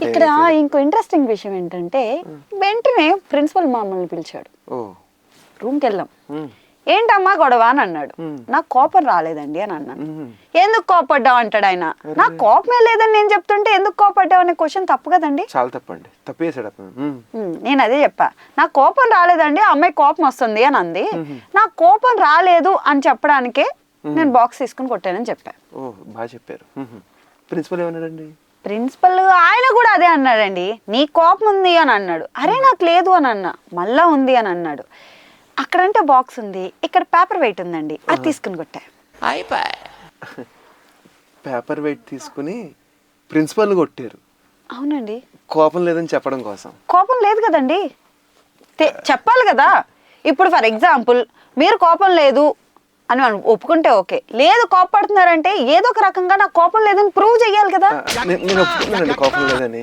అంటే ఇక్కడ ఇంకో ఇంట్రెస్టింగ్ విషయం ఏంటంటే వెంటనే ప్రిన్సిపల్ మమ్మల్ని పిలిచాడు, ఓ రూమ్కి వెళ్ళాం. ఉమ్, ఏంటమ్మా గొడవ అని అన్నాడు. నాకు కోపం రాలేదండి అని అన్నాను. ఎందుకు కోపడ్డావు అంటాడు ఆయన. నాకు కోపమే లేదని నేను చెప్తుంటే ఎందుకు కోపడ్డావు అనే క్వశ్చన్ తప్పు కదండి. చాలా తప్పండి, తప్పు చేశాడు అతను. నేను అదే చెప్పా, నాకు కోపం రాలేదండి, అమ్మాయి కోపం వస్తుంది అని అంది. నాకు కోపం రాలేదు అని చెప్పడానికే నేను బాక్స్ తీసుకుని కొట్టానని చెప్పా. ఓ బాగా చెప్పారు. ప్రిన్సిపల్ ఏమన్నాడండి? ప్రిన్సిపల్ ఆయన కూడా అదే అన్నాడండి, నీ కోపం ఉంది అని అన్నాడు. అరే నాకు లేదు అని అన్నా, మళ్ళా ఉంది అని అన్నాడు. అక్కడంటే బాక్స్ ఉంది, ఇక్కడ పేపర్ వెయిట్ ఉందండి, అది తీసుకుని కొట్టా. పేపర్ వెయిట్ తీసుకుని ప్రిన్సిపల్ని కొట్టారు. అవునండి, కోపం లేదని చెప్పడం కోసం. కోపం లేదు కదండి, చెప్పాలి కదా. ఇప్పుడు ఫర్ ఎగ్జాంపుల్ మీరు కోపం లేదు అని ఒప్పుకుంటే ఓకే, లేదు కోపడుతున్నారంటే ఏదో ఒక రకంగా నాకు కోపం లేదని ప్రూవ్ చేయాలి కదా. నేను ఒప్పుకున్నానండి కోపం లేదని.